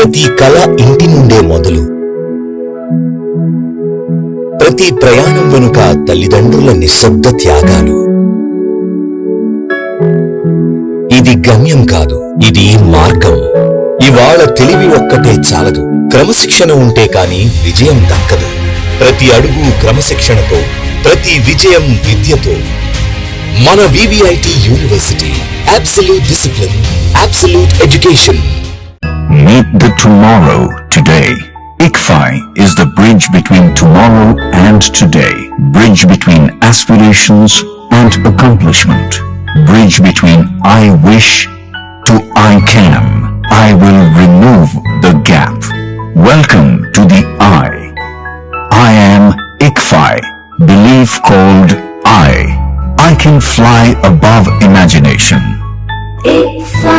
ప్రతి కళ ఇంటి నుండే మొదలు. ప్రతి ప్రయాణం వెనుక తల్లిదండ్రుల నిశ్శబ్ద త్యాగాలు. ఇది గమ్యం కాదు, ఇది మార్గం. ఇవాళ తెలివి ఒక్కటే చాలదు, క్రమశిక్షణ ఉంటే కాని విజయం దక్కదు. ప్రతి అడుగు క్రమశిక్షణతో, ప్రతి విజయం విద్యతో. మన VVIT university, absolute discipline, absolute education. Meet the tomorrow today. ICFI is the bridge between tomorrow and today. Bridge between aspirations and accomplishment. Bridge between I wish to I can. I will remove the gap. Welcome to the I. I am ICFI. Belief called I. I can fly above imagination. ICFI.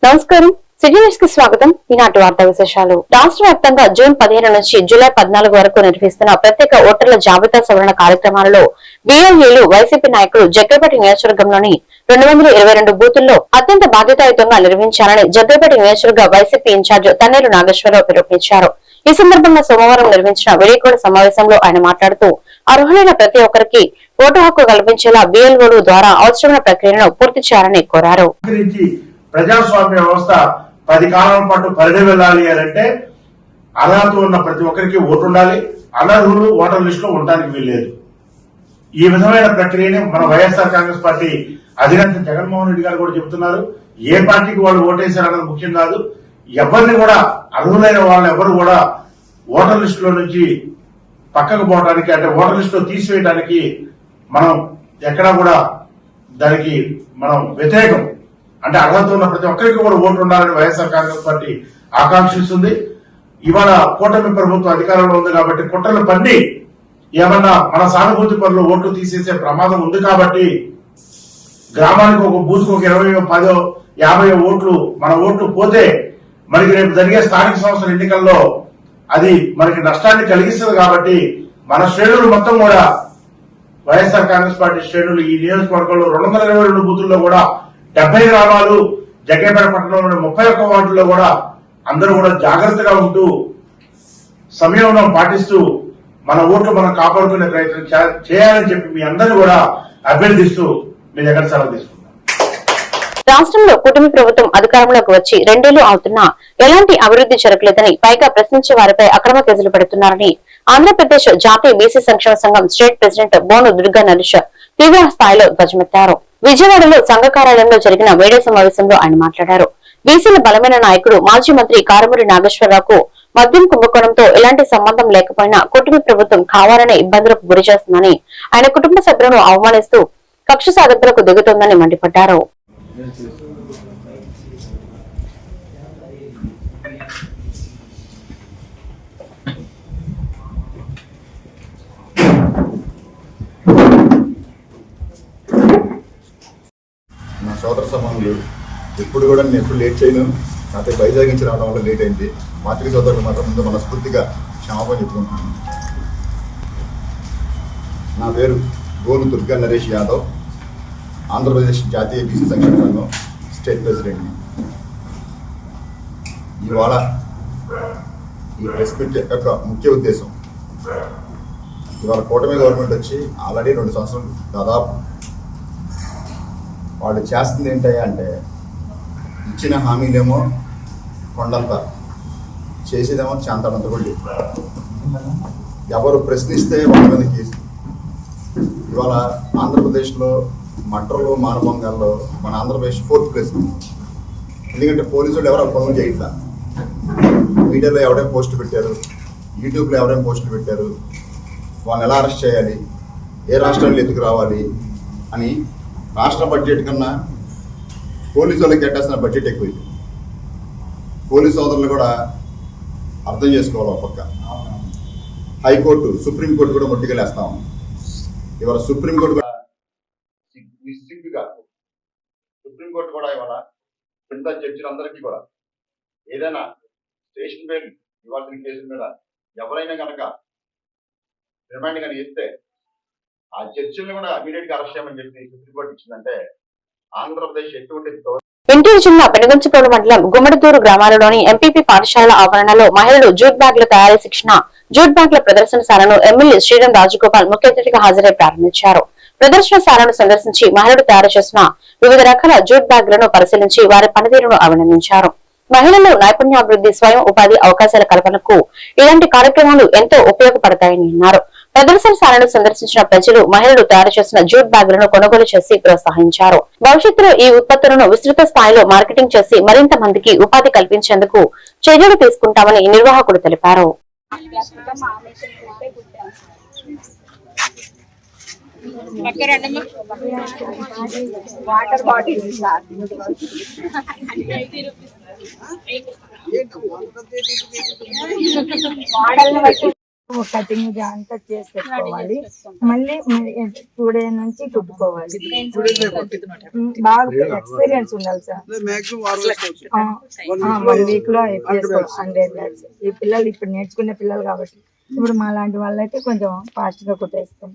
నమస్కారం, city news కి స్వాగతం. ఈనాటి వార్తా విశేషాలు. రాష్ట్ర వ్యాప్తంగా June 15 నుంచి July 14 వరకు నిర్వహిస్తున్న ప్రత్యేక ఓటర్ల జాబితా సవరణ కార్యక్రమాలలో బిఎల్ఏలు వైసీపీ నాయకులు జగ్గైపేట నియోజకవర్గంలోని 222 బూతుల్లో అత్యంత బాధ్యతాయుతంగా నిర్వహించాలని జగ్గైపేట నియోజకవర్గ వైసీపీ ఇన్ఛార్జ్ తన్నేరు నాగేశ్వరరావు పిలుపునిచ్చారు. ఈ సందర్భంగా సోమవారం నిర్వహించిన విలేకరుల సమావేశంలో ఆయన మాట్లాడుతూ అర్హులైన ప్రతి ఒక్కరికి ఓటు హక్కు కల్పించేలా బిఎల్ఓలు ద్వారా అవసరమైన ప్రక్రియను పూర్తి చేయాలని కోరారు. ప్రజాస్వామ్య వ్యవస్థ 10 కాలాల పాటు పరిధి వెళ్ళాలి అంటే అర్హత ఉన్న ప్రతి ఒక్కరికి ఓటు ఉండాలి. అనర్హులు ఓటర్ లిస్ట్ లో ఉండడానికి వీల్లేదు. ఈ విధమైన ప్రక్రియని మన వైఎస్ఆర్ కాంగ్రెస్ పార్టీ అధినేత జగన్మోహన్ రెడ్డి గారు కూడా చెబుతున్నారు. ఏ పార్టీకి వాళ్ళు ఓటేశారన్నది ముఖ్యం కాదు. ఎవరిని కూడా అర్హులైన వాళ్ళు ఎవరు కూడా ఓటర్ లిస్ట్ లో నుంచి పక్కకు పోవడానికి, అంటే ఓటర్ లిస్ట్ లో తీసివేయడానికి మనం ఎక్కడా కూడా దానికి మనం వ్యతిరేకం. అంటే అర్హత ఉన్న ప్రతి ఒక్కరికి కూడా ఓటు ఉండాలని వైఎస్ఆర్ కాంగ్రెస్ పార్టీ ఆకాంక్షిస్తుంది. ఇవాళ కూటమి ప్రభుత్వం అధికారంలో ఉంది కాబట్టి కుట్రలు పన్ని ఏమన్నా మన సానుభూతి పనులు ఓట్లు తీసేసే ప్రమాదం ఉంది కాబట్టి గ్రామానికి ఒక బూత్కు ఒక 20, 10, 50 ఓట్లు మన ఓట్లు పోతే మనకి రేపు జరిగే స్థానిక సంస్థల ఎన్నికల్లో అది మనకి నష్టాన్ని కలిగిస్తుంది. కాబట్టి మన శ్రేణులు మొత్తం కూడా వైఎస్ఆర్ కాంగ్రెస్ పార్టీ శ్రేణులు ఈ నియోజకవర్గంలో 222 బూతుల్లో కూడా 70 గ్రామాలు, జగ్గైపేట పట్టణంలోని 31 వార్డుల్లో కూడా అందరూ కూడా జాగ్రత్తగా ఉంటూ సమయంలో పాటిస్తూ మన ఓట్లు మనం కాపాడుకునే ప్రయత్నం చేయాలని చెప్పి మీ అందరూ కూడా అభ్యర్థిస్తూ మీ దగ్గర సెలవు తీసుకుంటాం. రాష్ట్రంలో కూటమి ప్రభుత్వం అధికారంలోకి వచ్చి 2 ఏళ్లు అవుతున్నా ఎలాంటి అభివృద్ధి జరగలేదని, పైగా ప్రశ్నించే వారిపై అక్రమ కేసులు పెడుతున్నారని ఆంధ్రప్రదేశ్ జాతీయ బీసీ సంక్షేమ సంఘం స్టేట్ ప్రెసిడెంట్ బోను దుర్గా నరేష్ తీవ్ర స్థాయిలో ధ్వజమెత్తారు. విజయవాడలో సంఘ కార్యాలయంలో జరిగిన మీడియా సమావేశంలో ఆయన మాట్లాడారు. బీసీల బలమైన నాయకుడు మాజీ మంత్రి కారుమూరి నాగేశ్వరరావుకు మద్యం కుంభకోణంతో ఎలాంటి సంబంధం లేకపోయినా కూటమి ప్రభుత్వం కావాలనే ఇబ్బందులకు గురి చేస్తుందని, ఆయన కుటుంబ సభ్యులను అవమానిస్తూ కక్ష సాధకులకు దిగుతోందని మండిపడ్డారు. నా సోదర సమానులు ఎప్పుడు కూడా నేను ఎప్పుడు లేట్ చేయను. నాతో వైజాగించి రావడం వల్ల లేట్ అయింది. మాతృ సోదరులు మాత్రం ముందు మనస్ఫూర్తిగా క్షమాపణ చెప్పుకుంటున్నాను. నా పేరు బోను దుర్గా నరేష్ యాదవ్, ఆంధ్రప్రదేశ్ జాతీయ బీసీ సంక్షేమ సంఘం స్టేట్ ప్రెసిడెంట్ని. ఇవాళ ఈ ప్రెస్ మీట్ యొక్క ముఖ్య ఉద్దేశం, ఇవాళ కూటమి గవర్నమెంట్ వచ్చి ఆల్రెడీ 2 సంవత్సరాలు దాదాపు. వాళ్ళు చేస్తుంది ఏంటయ్యా అంటే ఇచ్చిన హామీలేమో కొండంత, చేసేదేమో చాంతాడంత కూడా. ఎవరు ప్రశ్నిస్తే వాళ్ళ మీద కేసు. ఇవాళ ఆంధ్రప్రదేశ్లో మట్రలో మానభంగాల్లో మన ఆంధ్రప్రదేశ్ 4th ప్లేస్. ఎందుకంటే పోలీసులు ఎవరు పనులు చేయట్లా. మీడియాలో ఎవరైనా పోస్టులు పెట్టారు, యూట్యూబ్లో ఎవరైనా పోస్టులు పెట్టారు, వాళ్ళని ఎలా అరెస్ట్ చేయాలి, ఏ రాష్ట్రాల్లో ఎత్తుకు రావాలి అని రాష్ట్ర బడ్జెట్ కన్నా పోలీసు వాళ్ళకి కట్టాల్సిన బడ్జెట్ ఎక్కువైంది. పోలీసు సోదరులు కూడా అర్థం చేసుకోవాలి. ఒక పక్క హైకోర్టు, సుప్రీంకోర్టు కూడా మొట్టికెళ్ళేస్తాం. ఇవాళ సుప్రీంకోర్టు కూడా సుప్రీంకోర్టు కూడా ఇవాళ కింద జడ్జిలందరికీ కూడా ఏదైనా స్టేషన్ బెయిల్ ఇవ్వాల్సిన కేసుల మీద ఎవరైనా కనుక రిమాండ్ కానీ ఇస్తే ఆ చర్చల్ని కూడా ఇమీడియట్ గా అరెస్ట్ చేయమని చెప్పి సుప్రీంకోర్టు ఇచ్చిందంటే ఆంధ్రప్రదేశ్ ఎటువంటి ఎన్టీఆర్ జిల్లా పెనుగంచిప్రోలు మండలం గుమ్మడిదూరు గ్రామాలలోని ఎంపీపీ పాఠశాల ఆవరణలో మహిళలు జూట్ బ్యాగ్ల తయారీ శిక్షణ జూట్ బ్యాగ్ల ప్రదర్శనశాలను ఎమ్మెల్యే శ్రీరామ్ రాజగోపాల్ ముఖ్య అతిథిగా హాజరై ప్రారంభించారు. ప్రదర్శనశాలను సందర్శించి మహిళలు తయారు చేసిన వివిధ రకాల జూట్ బ్యాగ్లను పరిశీలించి వారి పనితీరును అభినందించారు. మహిళలు నైపుణ్యాభివృద్ధి, స్వయం ఉపాధి అవకాశాల కల్పనకు ఇలాంటి కార్యక్రమాలు ఎంతో ఉపయోగపడతాయని అన్నారు. ప్రదర్శనశాలను సందర్శించిన ప్రజలు మహిళలు తయారు చేసిన జూట్ బ్యాగులను కొనుగోలు చేసి ప్రోత్సహించారు. భవిష్యత్తులో ఈ ఉత్పత్తులను విస్తృత స్థాయిలో మార్కెటింగ్ చేసి మరింత మందికి ఉపాధి కల్పించేందుకు చర్యలు తీసుకుంటామని నిర్వాహకుడు తెలిపారు. వాటర్ బాటిల్ కటింగ్ అంతా చేసి పెట్టుకోవాలి. మళ్ళీ 2 days నుంచి కుట్టుకోవాలి. బాగా ఎక్స్పీరియన్స్ ఉండాలి సార్. 1 week లో చేసుకోవాలి 100 lakhs. ఈ పిల్లలు ఇప్పుడు నేర్చుకునే పిల్లలు కాబట్టి ఇప్పుడు మా లాంటి వాళ్ళైతే కొంచెం ఫాస్ట్ గా కుట్టేస్తాం.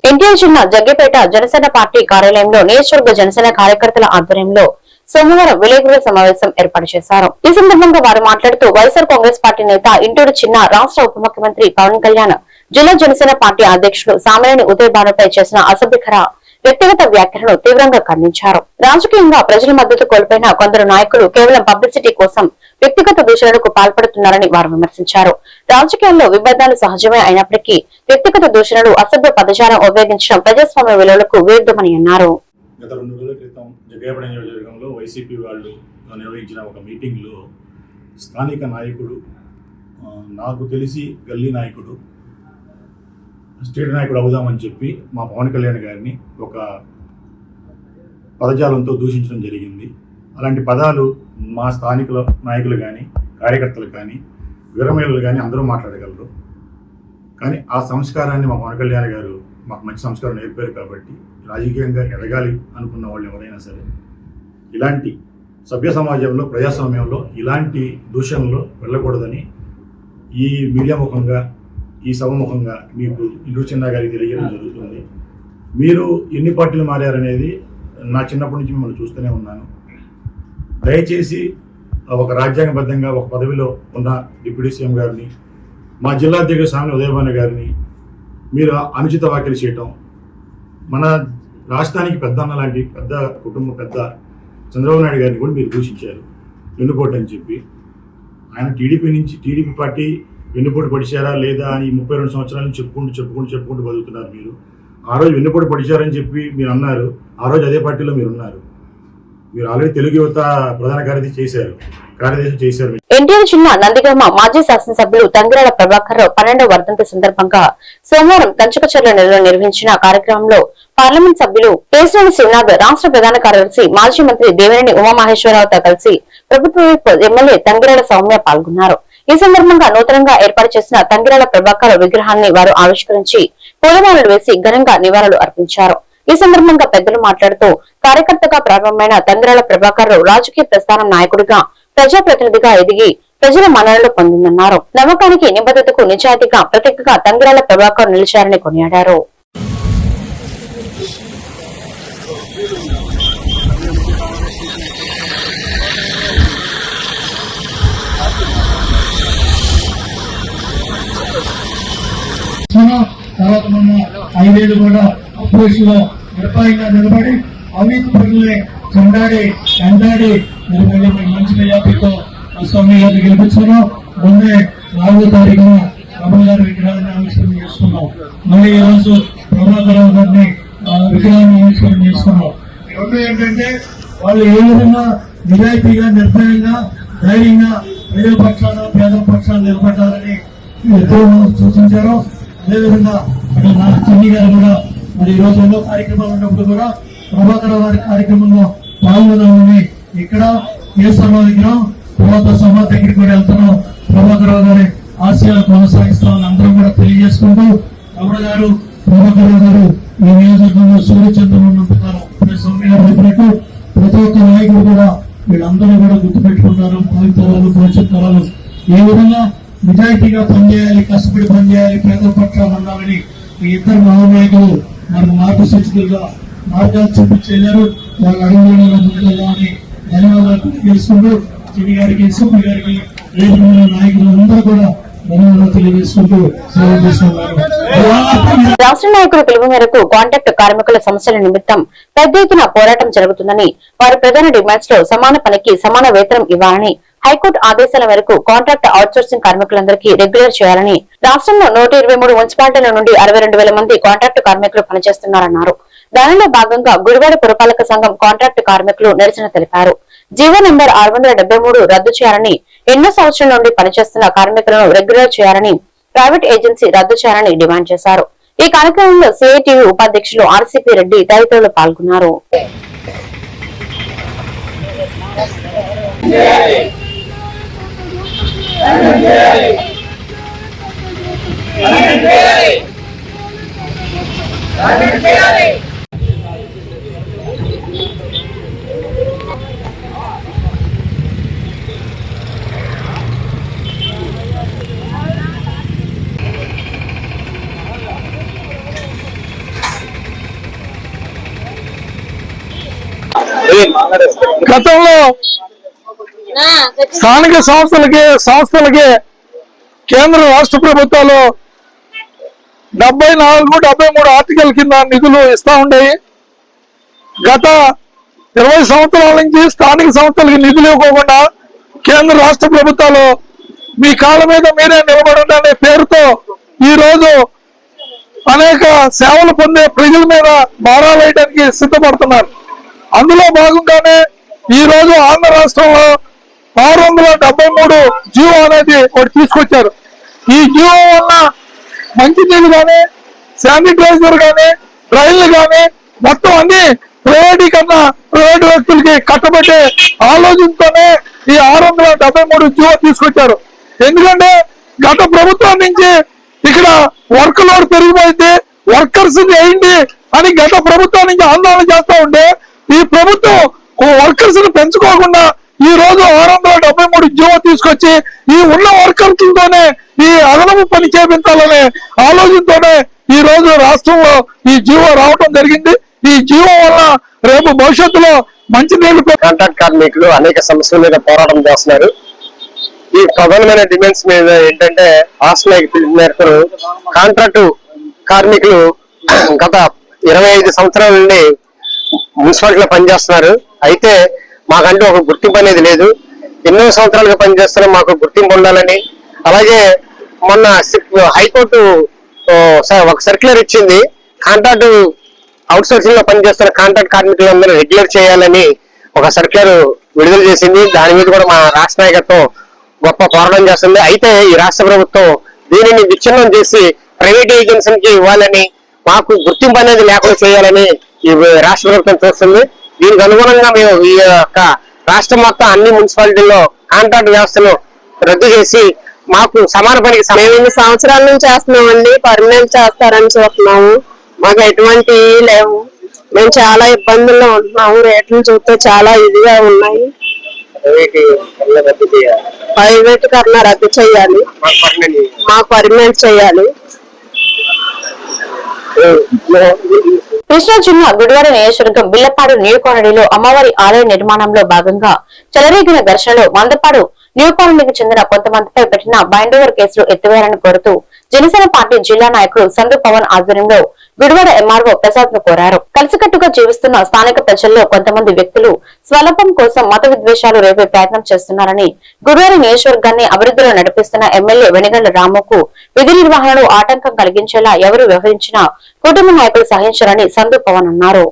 ఎన్టీఆర్ జిల్లా జగ్గేపేట జనసేన పార్టీ కార్యాలయంలో నియోజకవర్గ జనసేన కార్యకర్తల ఆధ్వర్యంలో సోమవారం విలేకరుల సమావేశం ఏర్పాటు చేశారు. ఈ సందర్భంగా వారు మాట్లాడుతూ వైఎస్ఆర్ కాంగ్రెస్ పార్టీ నేత ఇంటూరు చిన్న, రాష్ట్ర ఉప ముఖ్యమంత్రి పవన్ కళ్యాణ్, జిల్లా జనసేన పార్టీ అధ్యక్షుడు సామినేని ఉదయ్ భానుపై చేసిన అసభ్యకర వ్యక్తిగత వ్యాఖ్యలను తీవ్రంగా ఖండించారు. రాజకీయంగా ప్రజల మద్దతు కోల్పోయిన కొందరు నాయకులు కేవలం పబ్లిసిటీ కోసం వ్యక్తిగత దూషణలకు పాల్పడుతున్నారని వారు విమర్శించారు. రాజకీయాల్లో విభేదాలు సహజమే అయినప్పటికీ వ్యక్తిగత దూషణలు, అసభ్య పదజాలం ఉపయోగించడం ప్రజాస్వామ్య విలువలకు విరుద్ధమని అన్నారు. గత 2 రోజుల క్రితం జగ్గేపేట నియోజకవర్గంలో వైసీపీ వాళ్ళు నిర్వహించిన ఒక మీటింగ్లో స్థానిక నాయకుడు, నాకు తెలిసి గల్లీ నాయకుడు, స్టేట్ నాయకుడు అవుదామని చెప్పి మా పవన్ కళ్యాణ్ గారిని ఒక పదజాలంతో దూషించడం జరిగింది. అలాంటి పదాలు మా స్థానికుల నాయకులు కానీ, కార్యకర్తలు కానీ, వీరమహిళలు కానీ అందరూ మాట్లాడగలరు. కానీ ఆ సంస్కారాన్ని మా పవన్ కళ్యాణ్ గారు మాకు మంచి సంస్కారం నేర్పారు కాబట్టి రాజకీయంగా ఎదగాలి అనుకున్న వాళ్ళు ఎవరైనా సరే ఇలాంటి సభ్య సమాజంలో, ప్రజాస్వామ్యంలో ఇలాంటి దూషణలో వెళ్ళకూడదని ఈ మీడియా ముఖంగా, ఈ సభ ముఖంగా మీకు ఇంటూరు చిన్న గారికి తెలియజేయడం జరుగుతుంది. మీరు ఎన్ని పార్టీలు మారారనేది నా చిన్నప్పటి నుంచి మిమ్మల్ని చూస్తూనే ఉన్నాను. దయచేసి ఒక రాజ్యాంగబద్ధంగా ఒక పదవిలో ఉన్న డిప్యూటీ సీఎం గారిని, మా జిల్లా అధ్యక్షుడు సామినేని ఉదయ్ భాను గారిని మీరు అనుచిత వ్యాఖ్యలు చేయటం, మన రాష్ట్రానికి పెద్ద అన్న లాంటి పెద్ద కుటుంబ పెద్ద చంద్రబాబు నాయుడు గారిని కూడా మీరు దూషించారు వెన్నుపోటు అని చెప్పి. ఆయన టీడీపీ పార్టీ వెన్నుపోటు పడిచారా లేదా అని 32 సంవత్సరాల నుంచి చెప్పుకుంటూ బతుకుతున్నారు. మీరు ఆ రోజు వెన్నుపోటు పడిచారని చెప్పి మీరు అన్నారు. ఆ రోజు అదే పార్టీలో మీరు ఉన్నారు. మీరు ఆల్రెడీ తెలుగు యువత ప్రధాన కార్యదర్శి చేశారు. ఎన్టీఆర్ జిల్లా నందిగామ మాజీ శాసనసభ్యులు తంగిరాల ప్రభాకర్ రావు 12వ వర్ధంతి సందర్భంగా సోమవారం కంచుకచర్లలో నిర్వహించిన కార్యక్రమంలో పార్లమెంట్ సభ్యులు కేశినేని శ్రీనాథ్, రాష్ట్ర ప్రధాన కార్యదర్శి మాజీ మంత్రి దేవినేని ఉమామహేశ్వరరావుతో కలిసి ప్రభుత్వ ఎమ్మెల్యే తంగిరాల సౌమ్య పాల్గొన్నారు. ఈ సందర్భంగా నూతనంగా ఏర్పాటు చేసిన తంగిరాల ప్రభాకర్ విగ్రహాన్ని వారు ఆవిష్కరించి పూలమాలలు వేసి ఘనంగా నివాళులు అర్పించారు. ఈ సందర్భంగా పెద్దలు మాట్లాడుతూ కార్యకర్తగా ప్రారంభమైన తంగిరాల ప్రభాకర్ రావు రాజకీయ ప్రస్థానం నాయకుడిగా, ప్రజాప్రతినిధిగా ఎదిగి ప్రజల మన్ననలు పొందిందన్నారు. నమ్మకానికి, నిబద్ధతకు నిజాయితీగా ప్రతీకగా తంగిరాల ప్రభాకర్ నిలిచారని కొనియాడారు. తర్వాత మొన్న 5 ఏళ్ళు కూడా అపోజిషన్ లో నిర్భయంగా నిలబడి అవినీతి పనులే చెండాడి ఎండాడి మళ్ళీ మంచి మెజార్టీతో స్వామి గారిని గెలిపించారు. మొన్నే 4వ తారీఖున రమణ గారి విగ్రహాన్ని ఆవిష్కరణ చేసుకున్నాం. మళ్ళీ ఈ రోజు ప్రభాకరరావు గారిని విగ్రహాన్ని ఆవిష్కరణ చేసుకున్నాం. రెండు ఏంటంటే వాళ్ళు ఏ విధంగా నిజాయితీగా, నిర్భయంగా, ధైర్యంగా ప్రజల పక్షాన, పేదల పక్షాన నిలబడ్డారని ఎంతో సూచించారు. అదేవిధంగా నా చెన్ని గారు కూడా మరి ఈ రోజు ఎన్నో కార్యక్రమాలు ఉన్నప్పుడు కూడా ప్రభాకరరావు గారి కార్యక్రమంలో పాల్గొనాలని ఇక్కడ కేసీఆర్ విగ్రహం తర్వాత సభ దగ్గరికి కూడా వెళ్తున్నాం. ప్రభాకరరావు గారి ఆశయాలు కొనసాగిస్తామని అందరం కూడా తెలియజేసుకుంటూ రమణ గారు, ప్రభాకరరావు గారు ఈ నియోజకవర్గంలో సూర్యచంద్రులు నింపుతారు. సౌమ్య గారు చెప్పినట్టు ప్రతి ఒక్క నాయకుడు కూడా వీళ్ళందరూ కూడా గుర్తుపెట్టుకున్నారు. భావితరాలు, భవిష్యత్ తరాలు ఏ విధంగా నిజాయితీగా పనిచేయాలి, కష్టపడి పనిచేయాలి, పేదల పట్ల ఉండాలని ఈ ఇద్దరు మహానాయకులు మనకు మార్గసూచికలుగా మార్గాలు చూపించారు. వాళ్ళ అడుగులలో ముందుకెళ్ళాలని ధన్యవాదాలు తెలియజేసుకుంటూ టీవీ గారికి, సూపర్ గారికి, వేదికమైన నాయకులు అందరూ కూడా ధన్యవాదాలు తెలియజేసుకుంటూ సేవ చేస్తున్నారు. రాష్ట్ర నాయకుల పిలుపు మేరకు కాంట్రాక్ట్ కార్మికుల సమస్యల నిమిత్తం పెద్ద ఎత్తున పోరాటం జరుగుతుందని, వారి ప్రధాన డిమాండ్స్ లో సమాన పనికి సమాన వేతనం ఇవ్వాలని, హైకోర్టు ఆదేశాల మేరకు కాంట్రాక్ట్ అవుట్సోర్సింగ్ కార్మికులందరికీ రెగ్యులర్ చేయాలని, రాష్ట్రంలో 123 మున్సిపాలిటీల నుండి 62,000 మంది కాంట్రాక్టు కార్మికులు పనిచేస్తున్నారన్నారు. దానిలో భాగంగా గుడివాడ పురపాలక సంఘం కాంట్రాక్టు కార్మికులు నిరసన తెలిపారు. జీవో నంబర్ 673 రద్దు చేయాలని, ఎన్నో సంవత్సరాల నుండి పనిచేస్తున్న కార్మికులను రెగ్యులర్ చేయాలని, ప్రైవేట్ ఏజెన్సీ రద్దు చేయాలని డిమాండ్ చేశారు. ఈ కార్యక్రమంలో సిఐటియు ఉపాధ్యక్షులు ఆర్సీపీ రెడ్డి తదితరులు పాల్గొన్నారు. గతంలో స్థానిక సంస్థలకి కేంద్ర రాష్ట్ర ప్రభుత్వాలు 74, 73 ఆర్టికల్ కింద నిధులు ఇస్తా ఉండేవి. గత 20 సంవత్సరాల నుంచి స్థానిక సంస్థలకి నిధులు ఇవ్వకుండా కేంద్ర రాష్ట్ర ప్రభుత్వాలు మీ కాళ్ళ మీద మీరే నిలబడండి అనే పేరుతో ఈ రోజు అనేక సేవలు పొందే ప్రజల మీద భారాలు వేయడానికి సిద్ధపడుతున్నారు. అందులో భాగంగానే ఈ రోజు ఆంధ్ర రాష్ట్రంలో 673 జీవో అనేది ఒకటి తీసుకొచ్చారు. ఈ జీవో వల్ల మంచినీళ్ళు కానీ, శానిటైజర్ కానీ, రైళ్లు కానీ మొత్తం అన్ని ప్రైవేట్ వ్యక్తులకి కట్టబెట్టే ఆలోచనతోనే ఈ 673 జీవో తీసుకొచ్చారు. ఎందుకంటే గత ప్రభుత్వం నుంచి ఇక్కడ వర్క్ లోడ్ పెరిగిపోయింది, వర్కర్స్ వేయండి అని గత ప్రభుత్వం నుంచి ఆందోళన చేస్తా ఉంటే ఈ ప్రభుత్వం వర్కర్స్ ని పెంచుకోకుండా ఈ రోజు 673 జీవో తీసుకొచ్చి ఈ ఉన్న వర్కర్లతోనే ఈ అదనపు పని చేపించాలనే ఆలోచనతోనే ఈ రోజు రాష్ట్రంలో ఈ జీవో రావటం జరిగింది. ఈ జీవో వల్ల రేపు భవిష్యత్తులో మంచినీళ్లు కాంట్రాక్ట్ కార్మికులు అనేక సమస్యల మీద పోరాటం చేస్తున్నారు. ఈ ప్రధానమైన డిమాండ్స్ మీద ఏంటంటే రాష్ట్ర మేరకు కాంట్రాక్టు కార్మికులు గత 25 సంవత్సరాల నుండి మున్సిపాలిటీలో పనిచేస్తున్నారు. అయితే మాకంటూ ఒక గుర్తింపు అనేది లేదు. ఎన్నో సంవత్సరాలుగా పనిచేస్తున్నా మాకు గుర్తింపు ఉండాలని, అలాగే మొన్న హైకోర్టు ఒక సర్క్యులర్ ఇచ్చింది. కాంట్రాక్టు అవుట్సోర్సింగ్ లో పనిచేస్తున్న కాంట్రాక్ట్ కార్మికులందరూ రెగ్యులర్ చేయాలని ఒక సర్క్యులర్ విడుదల చేసింది. దాని మీద కూడా మా రాష్ట్ర నాయకత్వం గొప్ప పోరాటం చేస్తుంది. అయితే ఈ రాష్ట్ర ప్రభుత్వం దీనిని విచ్ఛిన్నం చేసి ప్రైవేట్ ఏజెన్సీకి ఇవ్వాలని, మాకు గుర్తింపు అనేది లేకుండా చేయాలని ఈ రాష్ట్ర ప్రభుత్వం చూస్తుంది. దీనికి అనుగుణంగా మేము ఈ యొక్క రాష్ట్రం మొత్తం అన్ని మున్సిపాలిటీల్లో కాంట్రాక్ట్ వ్యవస్థను రద్దు చేసి మాకు సమాన పనికి 8 సంవత్సరాల నుంచి చేస్తున్నామండి. పర్మనెంట్ చేస్తారని చూస్తున్నాము. మాకు ఎటువంటి లేవు. మేము చాలా ఇబ్బందుల్లో ఉంటున్నాము. రేట్లు చూస్తే చాలా ఇదిగా ఉన్నాయి. ప్రైవేట్ కన్నా రద్దు చేయాలి, మాకు పర్మనెంట్ చేయాలి. కృష్ణా జిల్లా గుడివాడ నియోజకవర్గం బిల్లపాడు న్యూ కాలనీలో అమ్మవారి ఆలయ నిర్మాణంలో భాగంగా చెలరేగిన ఘర్షణలో మందపాడు న్యూ కాలనీకి చెందిన కొంతమందిపై పెట్టిన బైండోవర్ కేసులు ఎత్తివేయాలని కోరుతూ జనసేన పార్టీ జిల్లా నాయకుడు సందు పవన్ ఆధ్వర్యంలో గుడివాడ ఎంఆర్ఓ ప్రసాద్ ను కోరారు. కలిసికట్టుగా జీవిస్తున్న స్థానిక ప్రజల్లో కొంతమంది వ్యక్తులు స్వల్పం కోసం మత విద్వేషాలు రేపే ప్రయత్నం చేస్తున్నారని, గుడివాడ నియోజకవర్గాన్ని అభివృద్ధిలో నడిపిస్తున్న ఎమ్మెల్యే వెనిగండ్ల రాముకు విధి నిర్వహణలో ఆటంకం కలిగించేలా ఎవరు వ్యవహరించినా కుటుంబ నాయకులు సహించారని సందు పవన్ అన్నారు.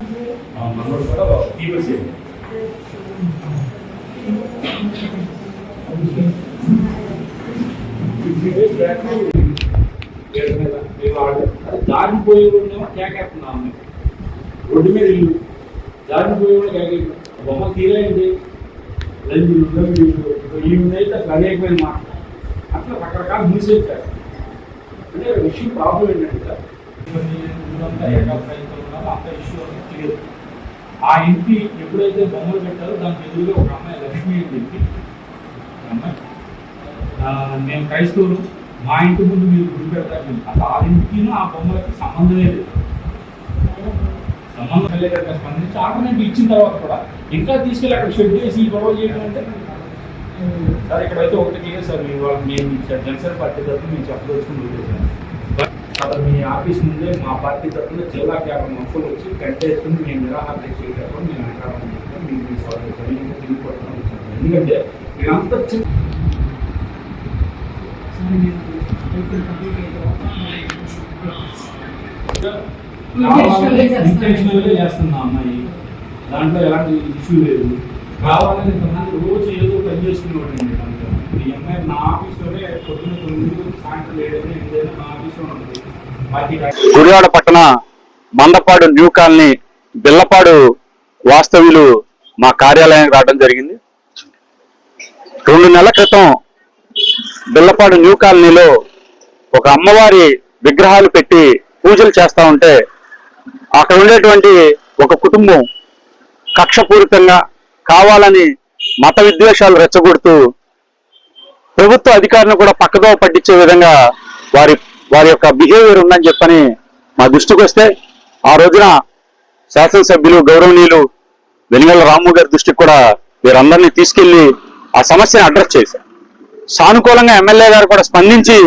జారిపోయే వాళ్ళేమో కేకేస్తున్నాం. రోడ్డు మీద ఇల్లు జారిపోయే వాళ్ళు కేకే బొమ్మ తీరేయండి. ఈవినైతే అసలు అనేకమైన మాట అట్లా రకరకాల మూసేస్తారు. అంటే ఇష్యూ ప్రాబ్లం ఏంటంటే సార్, ఇదంతా ఏకాభిప్రాయంతో ఉన్నారో అంత ఇష్యూ అనేది తెలియదు. ఆ ఇంటి ఎప్పుడైతే బొమ్మలు పెట్టారో దానికి ఎదురుగా ఒక అమ్మాయి లక్ష్మి అని చెప్పి అమ్మాయి, నేను క్రైస్తవులు, మా ఇంటి ముందు మీరు గుడి పెడతారు. అసలు ఆ ఇంటికి ఆ బొమ్మలకి సంబంధమే లేదు. సంబంధం వెళ్ళేటట్టుగా స్పందించి ఆల్టర్నేటివ్ ఇచ్చిన తర్వాత కూడా ఇంకా తీసుకెళ్ళి అక్కడ షెడ్ చేసి గొడవ చేయడం అంటే సార్ ఇక్కడైతే ఒకటి క్లియర్ సార్, మీ వాళ్ళు మేము జనసేన పార్టీ తరఫున మేము చెప్పదలుచుకుని వదిలేసాను. అసలు మీ ఆఫీస్ ముందే మా పార్టీ తరఫున జిల్లా క్యాబినెట్ మొక్కలు వచ్చి కట్టేసుకుని మేము నిరాహార దీక్ష చేయడం మేము వెనకాలని చెప్తే మీకు మీ సౌకర్యం తిరిగిపోతున్నాం. ఎందుకంటే మేమంతా ఇంటెన్షనల్గా చేస్తున్నా అమ్మాయి, దాంట్లో ఎలాంటి ఇష్యూ లేదు. కావాలని ఇంతమంది రోజు ఏదో పని చేసుకునేవాడండి. ఈ అమ్మాయి నా ఆఫీస్లోనే పొద్దున్న 9 సాయంత్రం 7 8 నా ఆఫీస్లో ఉంటుంది. గుడివాడ పట్టణ మందపాడు న్యూ కాలనీ బిల్లపాడు వాస్తవ్యులు మా కార్యాలయానికి రావడం జరిగింది. 2 నెలల క్రితం బిల్లపాడు న్యూ కాలనీలో ఒక అమ్మవారి విగ్రహాలు పెట్టి పూజలు చేస్తా ఉంటే అక్కడ ఉండేటువంటి ఒక కుటుంబం కక్షపూరితంగా కావాలని మత విద్వేషాలు రెచ్చగొడుతూ ప్రభుత్వ అధికారులను కూడా పక్కదో పట్టించే విధంగా వారి యొక్క బిహేవియర్ ఉందని చెప్పని మా దృష్టికి వస్తే ఆ రోజున శాసనసభ్యులు గౌరవనీయులు వెలిగళ్ల రాము గారి దృష్టికి కూడా వీరందరినీ తీసుకెళ్లి ఆ సమస్యను అడ్రస్ చేశారు. సానుకూలంగా ఎమ్మెల్యే గారు కూడా స్పందించి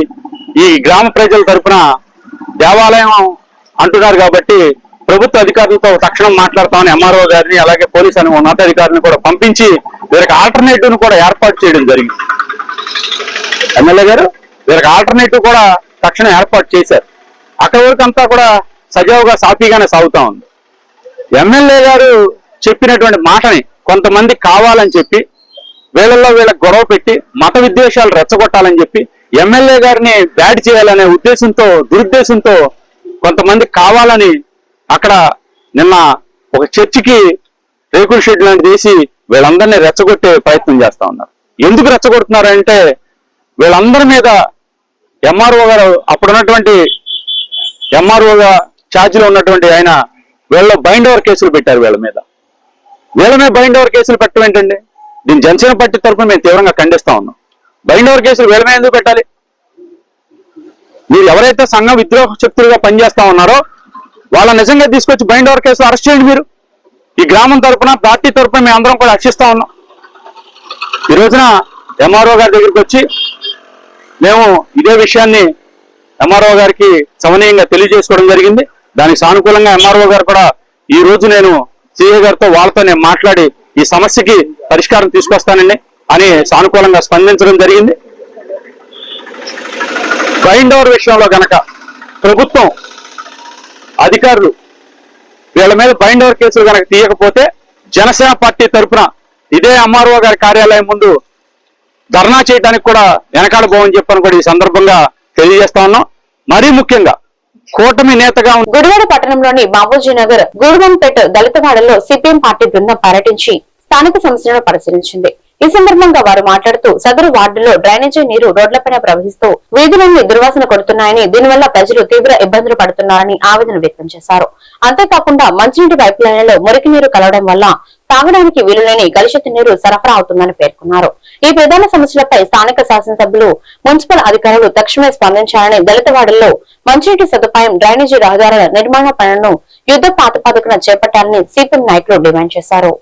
ఈ గ్రామ ప్రజల తరఫున దేవాలయం అంటున్నారు కాబట్టి ప్రభుత్వ అధికారులతో తక్షణం మాట్లాడతామని ఎంఆర్ఓ గారిని అలాగే పోలీసు అని ఉన్నతాధికారిని కూడా పంపించి వీరికి ఆల్టర్నేటివ్ ను కూడా ఏర్పాటు చేయడం జరిగింది. ఎమ్మెల్యే గారు వీరికి ఆల్టర్నేటివ్ కూడా తక్షణం ఏర్పాటు చేశారు. అక్కడి వరకు అంతా కూడా సజావుగా సాఫీగానే సాగుతా ఉంది. ఎమ్మెల్యే గారు చెప్పినటువంటి మాటని కొంతమంది కావాలని చెప్పి వీళ్ళల్లో వీళ్ళకి గొడవ పెట్టి మత విద్వేషాలు రెచ్చగొట్టాలని చెప్పి ఎమ్మెల్యే గారిని బ్యాడ్ చేయాలనే ఉద్దేశంతో దురుద్దేశంతో కొంతమంది కావాలని అక్కడ నిన్న ఒక చర్చికి రేకుల షెడ్ లాంటి వేసి వీళ్ళందరినీ రెచ్చగొట్టే ప్రయత్నం చేస్తా ఉన్నారు. ఎందుకు రెచ్చగొడుతున్నారంటే వీళ్ళందరి మీద ఎంఆర్ఓ గారు అప్పుడున్నటువంటి ఎంఆర్ఓగా ఛార్జీలో ఉన్నటువంటి ఆయన వీళ్ళ బైండ్ ఓవర్ కేసులు పెట్టారు. వీళ్ళ మీద బైండ్ ఓవర్ కేసులు పెట్టడం ఏంటండి? దీని జనసేన పార్టీ తరఫున మేము తీవ్రంగా ఖండిస్తా ఉన్నాం. బైండ్ ఓవర్ కేసులు వీళ్ళ మీద ఎందుకు పెట్టాలి? మీరు ఎవరైతే సంఘ విద్రోహ శక్తులుగా పనిచేస్తా ఉన్నారో వాళ్ళ నిజంగా తీసుకొచ్చి బైండ్ ఓవర్ కేసులు అరెస్ట్ చేయండి. మీరు ఈ గ్రామం తరఫున పార్టీ తరఫున మేము అందరం కూడా హర్షిస్తా ఉన్నాం. ఈ రోజున ఎంఆర్ఓ గారి దగ్గరికి వచ్చి మేము ఇదే విషయాన్ని ఎంఆర్ఓ గారికి సమనీయంగా తెలియజేసుకోవడం జరిగింది. దానికి సానుకూలంగా ఎంఆర్ఓ గారు కూడా ఈ రోజు నేను సిఐ గారితో వాళ్ళతో నేను మాట్లాడి ఈ సమస్యకి పరిష్కారం తీసుకొస్తానండి అని సానుకూలంగా స్పందించడం జరిగింది. బైండ్ ఓవర్ విషయంలో గనక ప్రభుత్వం అధికారులు వీళ్ళ మీద బైండ్ ఓవర్ కేసులు కనుక తీయకపోతే జనసేన పార్టీ తరఫున ఇదే ఎంఆర్ఓ గారి కార్యాలయం ముందు ధర్నా చేయడానికి కూడా వెనకాడబోమని చెప్పని కూడా ఈ సందర్భంగా తెలియజేస్తా ఉన్నాం. మరీ ముఖ్యంగా కూటమి నేతగా గుడివాడ పట్టణంలోని బాబూజీ నగర్ గూడువంపేట దళితవాడలో సిపిఎం పార్టీ బృందం పర్యటించి స్థానిక సమస్యలను పరిశీలించింది. ఈ సందర్భంగా వారు మాట్లాడుతూ సదరు వార్డులో డ్రైనేజీ నీరు రోడ్లపైన ప్రవహిస్తూ వీధులన్నీ దుర్వాసన కొడుతున్నాయని, దీనివల్ల ప్రజలు తీవ్ర ఇబ్బందులు పడుతున్నారని ఆవేదన వ్యక్తం చేశారు. అంతేకాకుండా మంచినీటి పైప్ లైన్లలో మురికి నీరు కలవడం వల్ల తాగడానికి వీలులేని కలుషిత నీరు సరఫరా అవుతుందని పేర్కొన్నారు. ఈ ప్రధాన సమస్యలపై స్థానిక శాసనసభ్యులు, మున్సిపల్ అధికారులు తక్షణమే స్పందించాలని, దళితవాడల్లో మంచినీటి సదుపాయం, డ్రైనేజీ రహదారుల నిర్మాణ పనులను యుద్ధ ప్రాతిపదికన చేపట్టాలని సిపిఎం నాయకులు డిమాండ్ చేశారు.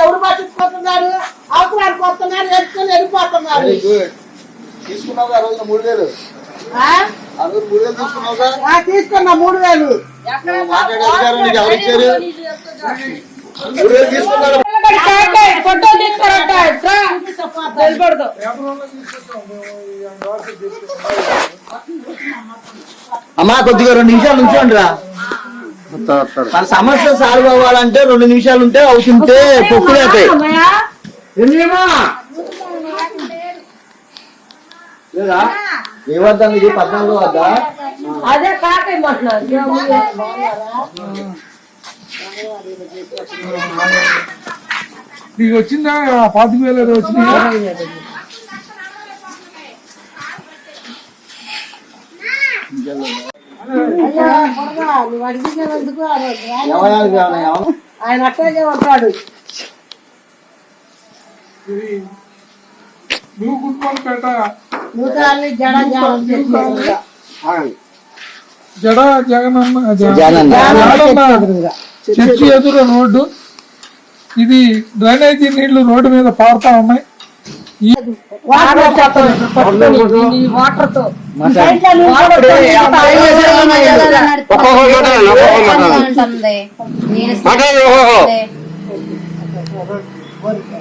ఎవరు పట్టించుకుంటున్నారు? అవసరానికి వస్తున్నారు, ఎత్తుకొని వెళ్ళిపోతున్నారు. తీసుకున్నావు ఆ రోజున 3000 తీసుకున్నా 3000 మాట్లాడే అధికారం నీకు ఎవరు ఇచ్చారు? 3000 తీసుకున్నారు. ఫోటోలు తీసుకోరంట. అమ్మా కొద్దిగా 2 నిమిషాలు ఉంచండి రా. మన సమస్య సాల్వ్ అవ్వాలంటే 2 నిమిషాలు ఉంటే అవుతుంటే పొక్కులేతాయి. లేదా ఏ వద్ద ఇది 14 వద్ద అదే కాకైపోతున్నారు. నీకు వచ్చిందా 45,000 వచ్చింది? నువ్వు అడిగినందుకు ఆయన అట్లాగే ఉంటాడు. ఇది న్యూ గుంట్మల్పేట నూతాలి జడ జడ జగనన్న చర్చి ఎదురు రోడ్డు. ఇది డ్రైనేజీ నీళ్లు రోడ్డు మీద పారుతా ఉన్నాయి.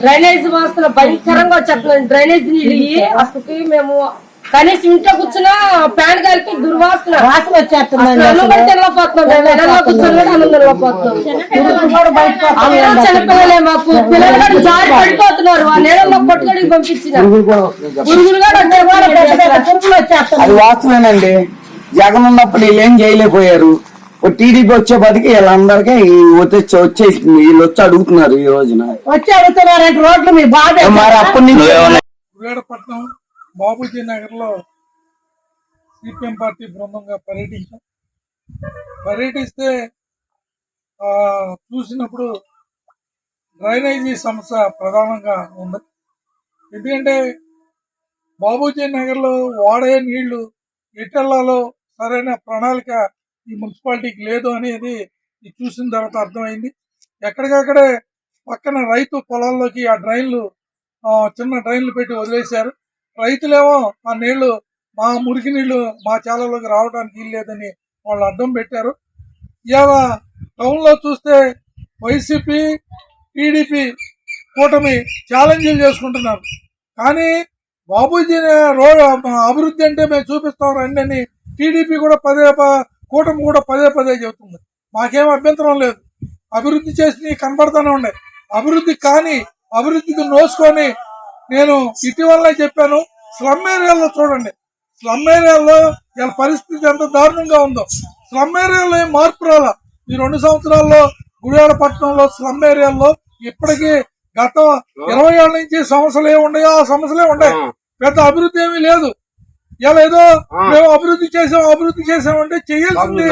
డ్రైనేజ్ వాసన భయంకరంగా వచ్చేస్తున్నాం. డ్రైనేజ్ నీళ్ళు అసలు మేము కనీసం ఇంట్లో కూర్చున్నా ప్యాన్ గారికి దుర్వాసన వాసన వచ్చేస్తున్నాం. చిన్నపిల్లలే మాకు పిల్లలు కూడా జారి పడిపోతున్నారు. ఆ నీళ్ళలో కొట్టుకడికి పంపించిన పురుగులు అది వాస్తవేనండి. జగన్ ఉన్నప్పుడు వీళ్ళు ఏం చేయలేకపోయారు. టీడీపీ వచ్చే బతికి వీళ్ళందరికీ వచ్చేసింది. వీళ్ళు వచ్చి అడుగుతున్నారు ఈ రోజున వచ్చి అడుగుతున్నారంటే రోడ్లు మీ బాధ. మరి అప్పటి నుంచి గుడివాడపట్నం బాబూజీ నగర్ లో సిపిఎం పార్టీ బృందంగా పర్యటిస్తే చూసినప్పుడు డ్రైనేజీ సమస్య ప్రధానంగా ఉంది. ఎందుకంటే బాబూజీ నగర్ లో వాడే నీళ్లు ఎటెల్లాలో సరైన ప్రణాళిక ఈ మున్సిపాలిటీకి లేదు అనేది చూసిన తర్వాత అర్థమైంది. ఎక్కడికక్కడే పక్కన రైతు పొలాల్లోకి ఆ డ్రైన్లు చిన్న డ్రైన్లు పెట్టి వదిలేశారు. రైతులేమో ఆ నీళ్లు మా మురికి నీళ్లు మా చాలలోకి రావడానికి వీల్లేదని వాళ్ళు అడ్డం పెట్టారు. ఇవాళ టౌన్ లో చూస్తే వైసీపీ టీడీపీ కూటమి ఛాలెంజ్లు చేసుకుంటున్నారు. కానీ బాబూజీ రోడ్ అభివృద్ధి అంటే మేము చూపిస్తాం రండి అని టీడీపీ కూడా కూటమి కూడా పదే చెబుతుంది. మాకేం అభ్యంతరం లేదు. అభివృద్ధి చేసి కనబడతానే ఉన్నాయి. అభివృద్ధి కానీ అభివృద్ధికి నోసుకొని నేను ఇటీవలనే చెప్పాను. స్లమ్ ఏరియాలో చూడండి. స్లమ్ ఏరియాలో ఇలా పరిస్థితి ఎంత దారుణంగా ఉందో. స్లమ్ ఏరియాలో ఏం మార్పు రాలా. ఈ 2 సంవత్సరాల్లో గుడివాడపట్నంలో స్లమ్ ఏరియాలో ఇప్పటికీ గత 20 ఏళ్ల నుంచి సమస్యలు ఏమి ఉన్నాయో ఆ సమస్యలే ఉన్నాయి. పెద్ద అభివృద్ధి ఏమీ లేదు. ఇలా ఏదో మేము అభివృద్ధి చేసామంటే చేయాల్సింది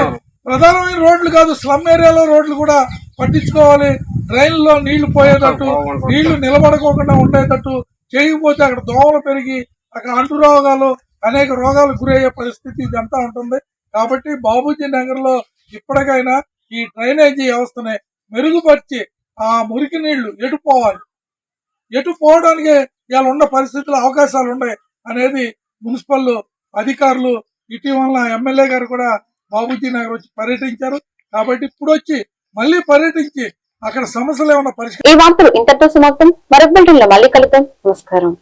ప్రధానమైన రోడ్లు కాదు, స్లమ్ ఏరియాలో రోడ్లు కూడా పట్టించుకోవాలి. డ్రైన్లో నీళ్లు పోయేటట్టు, నీళ్లు నిలబడకోకుండా ఉండేటట్టు చేయకపోతే అక్కడ దోమలు పెరిగి అక్కడ అంటు రోగాలు అనేక రోగాలు గురయ్యే పరిస్థితి ఇదంతా ఉంటుంది. కాబట్టి బాబూజీ నగర్ లో ఇప్పటికైనా ఈ డ్రైనేజీ వ్యవస్థని మెరుగుపరిచి ఆ మురికి నీళ్లు ఎటు పోవాలి, ఎటు పోవడానికి ఇలా ఉన్న పరిస్థితులు అవకాశాలు ఉన్నాయి అనేది మున్సిపల్ అధికారులు ఇటీవల ఎమ్మెల్యే గారు కూడా బాబూజీ నగర్ వచ్చి పర్యటించారు. కాబట్టి ఇప్పుడు వచ్చి మళ్ళీ పర్యటించి అక్కడ సమస్యలు ఏమన్నా పరిష్కారం. ఈ వార్తలు ఇంతటితో సమాప్తం. మరొక బిల్డింగ్ లో మళ్ళీ కలుద్దాం. నమస్కారం.